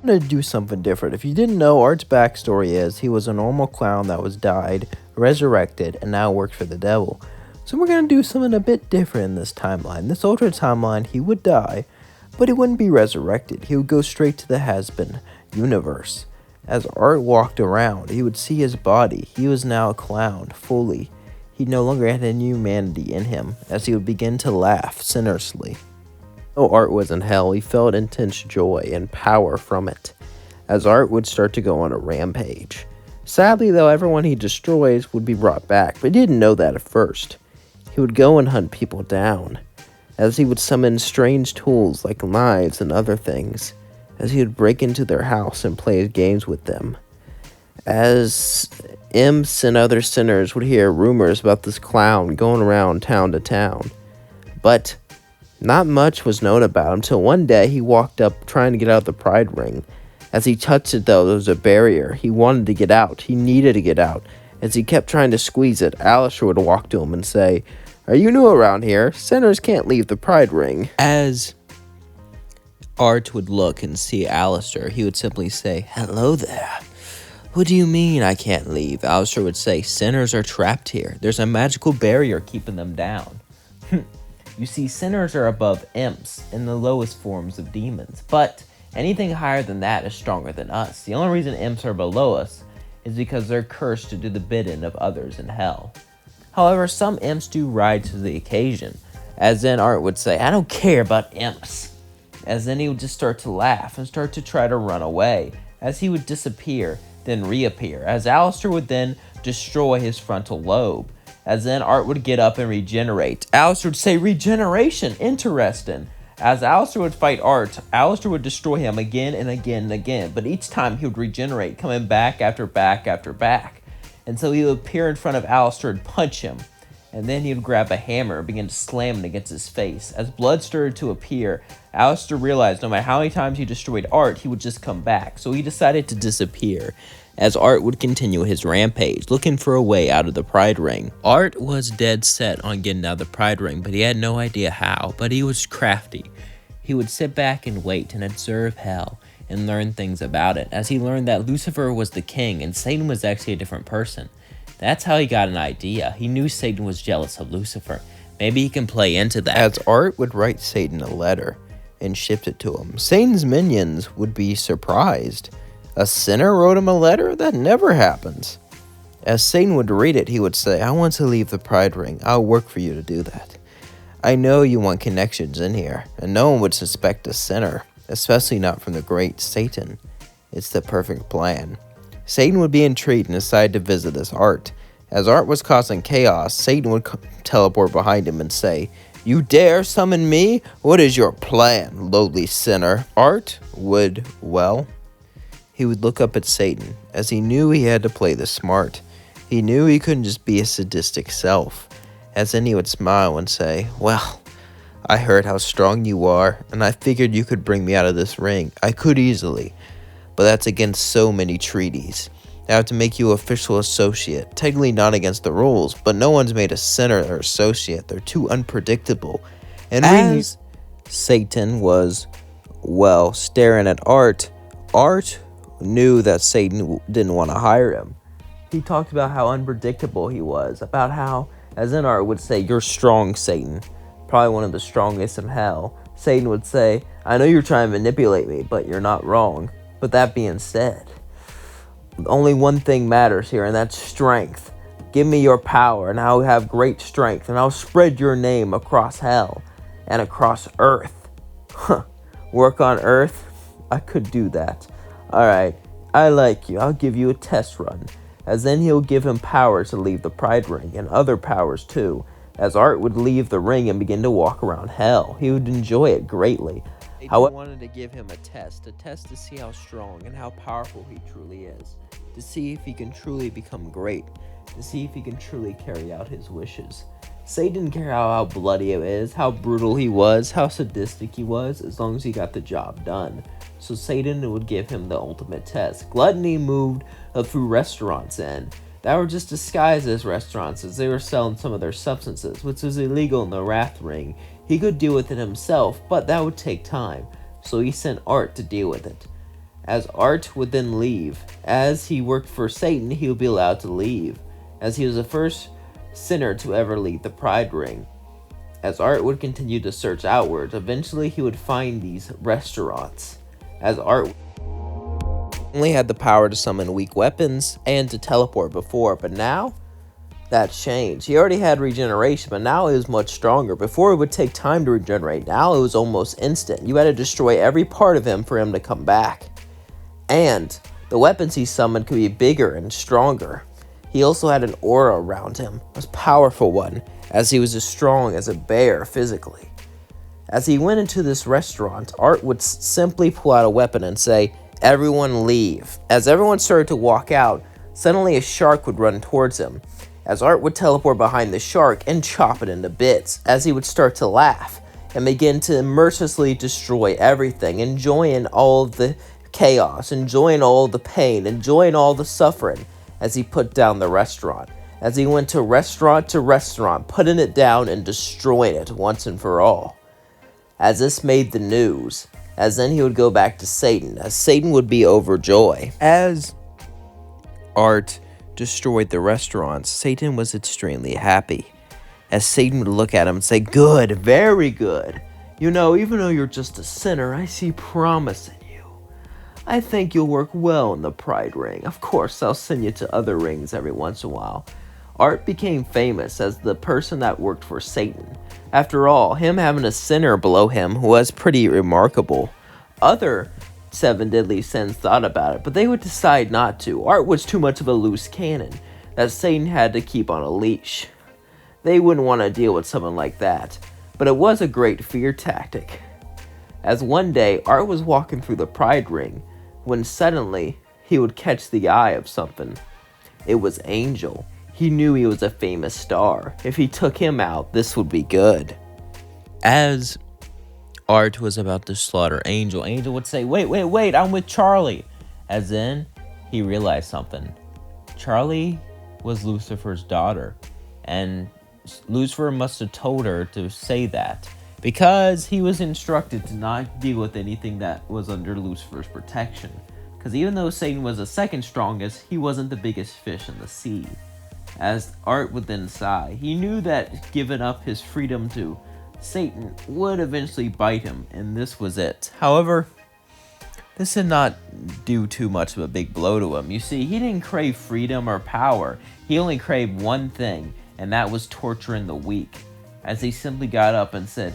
I'm going to do something different. If you didn't know, Art's backstory is he was a normal clown that was died, resurrected, and now works for the devil. So we're going to do something a bit different in this timeline. This alternate timeline, he would die, but he wouldn't be resurrected. He would go straight to the Hazbin universe. As Art walked around, he would see his body. He was now a clown, fully. He no longer had any humanity in him, as he would begin to laugh sinisterly. Though Art was in hell, he felt intense joy and power from it, as Art would start to go on a rampage. Sadly, though, everyone he destroys would be brought back, but he didn't know that at first. He would go and hunt people down, as he would summon strange tools like knives and other things, as he would break into their house and play games with them. As imps and other sinners would hear rumors about this clown going around town to town, but not much was known about him until one day he walked up trying to get out of the pride ring. As he touched it, though, there was a barrier. He wanted to get out. He needed to get out. As he kept trying to squeeze it, Alastor would walk to him and say, "Are you new around here? Sinners can't leave the pride ring." As Art would look and see Alastor, he would simply say, "Hello there. What do you mean I can't leave?" Alastor would say, "Sinners are trapped here. There's a magical barrier keeping them down." You see, sinners are above imps and the lowest forms of demons, but anything higher than that is stronger than us. The only reason imps are below us is because they're cursed to do the bidding of others in hell. However, some imps do rise to the occasion, as then Art would say, "I don't care about imps." As then he would just start to laugh and start to try to run away, as he would disappear, then reappear, as Alastor would then destroy his frontal lobe. As then Art would get up and regenerate. Alastor would say, "Regeneration, interesting." As Alastor would fight Art, Alastor would destroy him again and again and again, but each time he would regenerate, coming back after back after back. And so he would appear in front of Alastor and punch him, and then he would grab a hammer and begin to slam it against his face. As blood started to appear, Alastor realized no matter how many times he destroyed Art, he would just come back, so he decided to disappear, as Art would continue his rampage, looking for a way out of the pride ring. Art was dead set on getting out of the pride ring, but he had no idea how, but he was crafty. He would sit back and wait and observe hell and learn things about it, as he learned that Lucifer was the king and Satan was actually a different person. That's how he got an idea. He knew Satan was jealous of Lucifer. Maybe he can play into that. As Art would write Satan a letter and shipped it to him, Satan's minions would be surprised. A sinner wrote him a letter? That never happens. As Satan would read it, he would say, "I want to leave the pride ring. I'll work for you to do that. I know you want connections in here, and no one would suspect a sinner, especially not from the great Satan. It's the perfect plan." Satan would be intrigued and decide to visit this Art. As Art was causing chaos, Satan would teleport behind him and say, "You dare summon me? What is your plan, lowly sinner?" Art would, he would look up at Satan, as he knew he had to play the smart. He knew he couldn't just be a sadistic self, as then he would smile and say, "Well, I heard how strong you are, and I figured you could bring me out of this ring. I could easily, but that's against so many treaties. I have to make you official associate, technically not against the rules, but no one's made a sinner their associate. They're too unpredictable." And as Satan was, staring at Art knew that Satan didn't want to hire him. He talked about how unpredictable he was, about how, as then Art would say, "You're strong, Satan. Probably one of the strongest in hell." Satan would say, "I know you're trying to manipulate me, but you're not wrong. But that being said, only one thing matters here, and that's strength. Give me your power, and I'll have great strength, and I'll spread your name across hell and across earth." Work on earth? I could do that. Alright, I like you. I'll give you a test run. As then he'll give him power to leave the pride ring, and other powers too. As Art would leave the ring and begin to walk around hell, he would enjoy it greatly. However, wanted to give him a test to see how strong and how powerful he truly is, to see if he can truly become great, to see if he can truly carry out his wishes. Satan didn't care how bloody it is, how brutal he was, how sadistic he was, as long as he got the job done. So Satan would give him the ultimate test. Gluttony moved through restaurants that were just disguised as restaurants, as they were selling some of their substances, which was illegal in the Wrath Ring. He could deal with it himself, but that would take time, so he sent Art to deal with it. as Art would then leave. As he worked for Satan, he would be allowed to leave, as he was the first sinner to ever leave the Pride Ring. As Art would continue to search outwards, eventually he would find these restaurants, as Art only had the power to summon weak weapons and to teleport before, but now that changed. He already had regeneration, but now he was much stronger. Before it would take time to regenerate, now it was almost instant. You had to destroy every part of him for him to come back. And the weapons he summoned could be bigger and stronger. He also had an aura around him, a powerful one, as he was as strong as a bear physically. As he went into this restaurant, Art would simply pull out a weapon and say, "Everyone leave." As everyone started to walk out, suddenly a shark would run towards him, as Art would teleport behind the shark and chop it into bits, as he would start to laugh and begin to mercilessly destroy everything, enjoying all of the chaos, enjoying all the pain, enjoying all the suffering, as he put down the restaurant. As he went to restaurant, putting it down and destroying it once and for all. As this made the news, as then he would go back to Satan, as Satan would be overjoyed. As Art destroyed the restaurants, Satan was extremely happy, as Satan would look at him and say, "Good, very good. You know, even though you're just a sinner, I see promise in you. I think you'll work well in the Pride Ring. Of course, I'll send you to other rings every once in a while." Art became famous as the person that worked for Satan. After all, him having a sinner below him was pretty remarkable. Other 7 deadly sins thought about it, but they would decide not to. Art was too much of a loose cannon that Satan had to keep on a leash. They wouldn't want to deal with someone like that, but it was a great fear tactic. As one day, Art was walking through the Pride Ring, when suddenly he would catch the eye of something. It was Angel. He knew he was a famous star. If he took him out, this would be good. As Art was about to slaughter Angel, Angel would say, wait, I'm with Charlie. As then, he realized something. Charlie was Lucifer's daughter, and Lucifer must have told her to say that, because he was instructed to not deal with anything that was under Lucifer's protection. Because even though Satan was the second strongest, he wasn't the biggest fish in the sea. As Art would then sigh, he knew that giving up his freedom to Satan would eventually bite him, and this was it. However, this did not do too much of a big blow to him. You see, he didn't crave freedom or power. He only craved one thing, and that was torturing the weak. As he simply got up and said,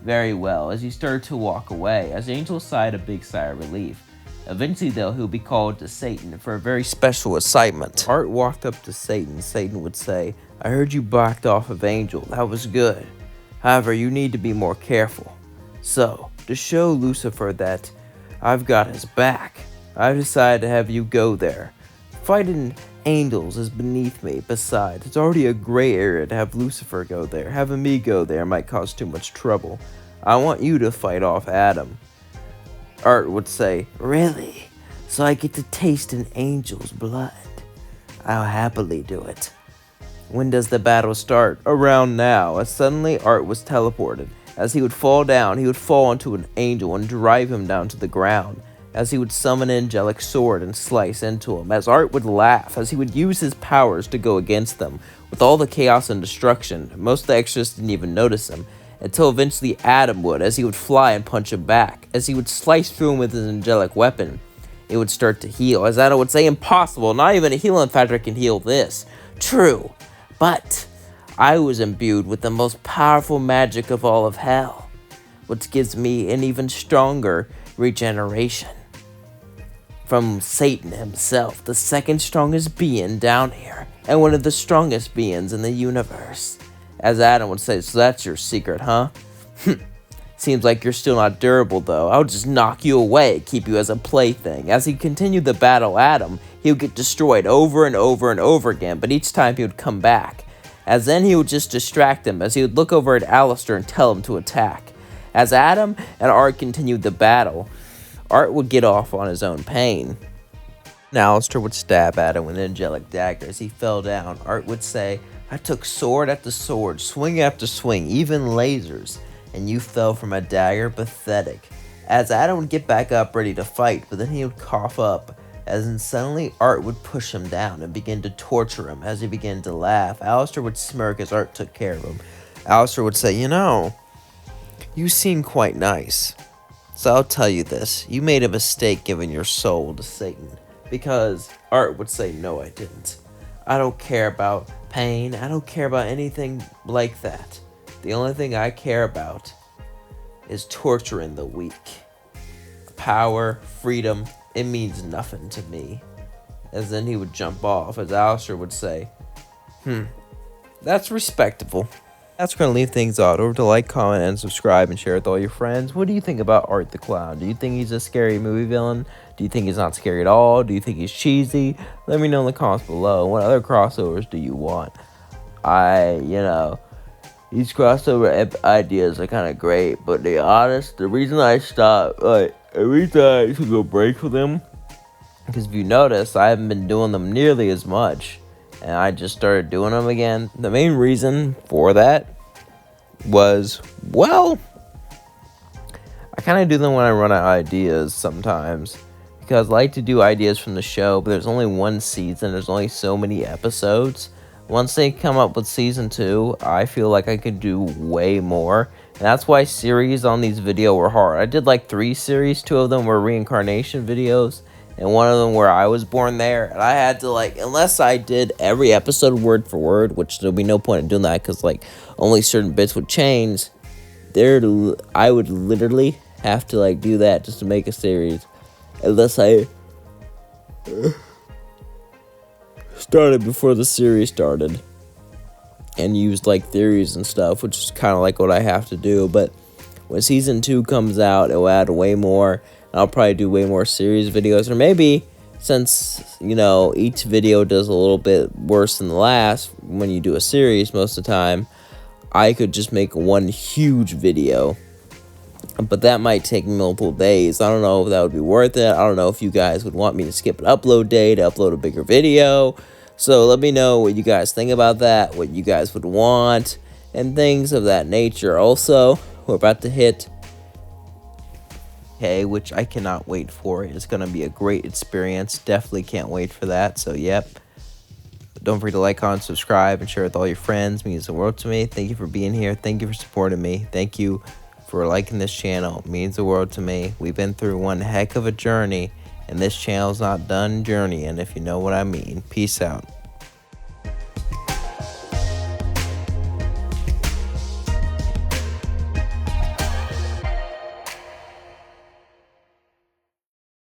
"Very well," as he started to walk away, as Angel sighed a big sigh of relief. Eventually, though, he'll be called to Satan for a very special assignment. Art walked up to Satan. Satan would say, "I heard you backed off of Angel. That was good. However, you need to be more careful. So, to show Lucifer that I've got his back, I've decided to have you go there. Fighting angels is beneath me. Besides, it's already a gray area to have Lucifer go there. Having me go there might cause too much trouble. I want you to fight off Adam." Art would say, "Really? So I get to taste an angel's blood? I'll happily do it." When does the battle start? Around now, as suddenly Art was teleported. As he would fall down, he would fall into an angel and drive him down to the ground. As he would summon an angelic sword and slice into him. As Art would laugh, as he would use his powers to go against them. With all the chaos and destruction, most of the extras didn't even notice him. Until eventually Adam would, as he would fly and punch him back. As he would slice through him with his angelic weapon, it would start to heal. As Adam would say, "Impossible, not even a healing factor can heal this." True, but I was imbued with the most powerful magic of all of hell, which gives me an even stronger regeneration. From Satan himself, the second strongest being down here, and one of the strongest beings in the universe. As Adam would say, "So that's your secret, huh? Seems like you're still not durable, though. I'll just knock you away, keep you as a plaything." As he continued the battle, Adam, he would get destroyed over and over and over again, but each time he would come back. As then he would just distract him, as he would look over at Alastor and tell him to attack. As Adam and Art continued the battle, Art would get off on his own pain. And Alastor would stab Adam with an angelic dagger. As he fell down, Art would say, "I took sword after sword, swing after swing, even lasers, and you fell from a dagger? Pathetic." as Adam would get back up ready to fight, but then he would cough up, as in suddenly Art would push him down and begin to torture him. As he began to laugh, Alastor would smirk as Art took care of him. Alastor would say, "You know, you seem quite nice. So I'll tell you this, you made a mistake giving your soul to Satan." Because Art would say, "No, I didn't. I don't care about pain. I don't care about anything like that. The only thing I care about is torturing the weak. Power, freedom, it means nothing to me." As then he would jump off, as Alastor would say, "That's respectable." That's going to leave things out. Over to like, comment, and subscribe, and share with all your friends. What do you think about Art the Clown? Do you think he's a scary movie villain? Do you think he's not scary at all? Do you think he's cheesy? Let me know in the comments below. What other crossovers do you want? These crossover ideas are kind of great, but to be honest, the reason I stopped, the reason I took a break for them, because if you notice, I haven't been doing them nearly as much, and I just started doing them again. The main reason for that was, well, I kind of do them when I run out of ideas sometimes, because I like to do ideas from the show, but there's only one season, there's only so many episodes. Once they come up with season 2, I feel like I could do way more, and that's why series on these videos were hard. I did like 3 series, 2 of them were reincarnation videos, and one of them where I was born there, and I had to, unless I did every episode word for word, which there'll be no point in doing that, because, only certain bits would change, I would literally have to, do that just to make a series, unless I started before the series started, and used, theories and stuff, which is kind of what I have to do. But when season 2 comes out, it will add way more. I'll probably do way more series videos, or maybe since, each video does a little bit worse than the last when you do a series most of the time, I could just make one huge video. But that might take multiple days. I don't know if that would be worth it. I don't know if you guys would want me to skip an upload day to upload a bigger video. So let me know what you guys think about that, what you guys would want, and things of that nature. Also, we're about to hit which I cannot wait for. It's going to be a great experience. Definitely can't wait for that. So, yep. Don't forget to like, comment, subscribe, and share with all your friends. It means the world to me. Thank you for being here. Thank you for supporting me. Thank you for liking this channel. It means the world to me. We've been through one heck of a journey, and this channel's not done journeying, if you know what I mean. Peace out.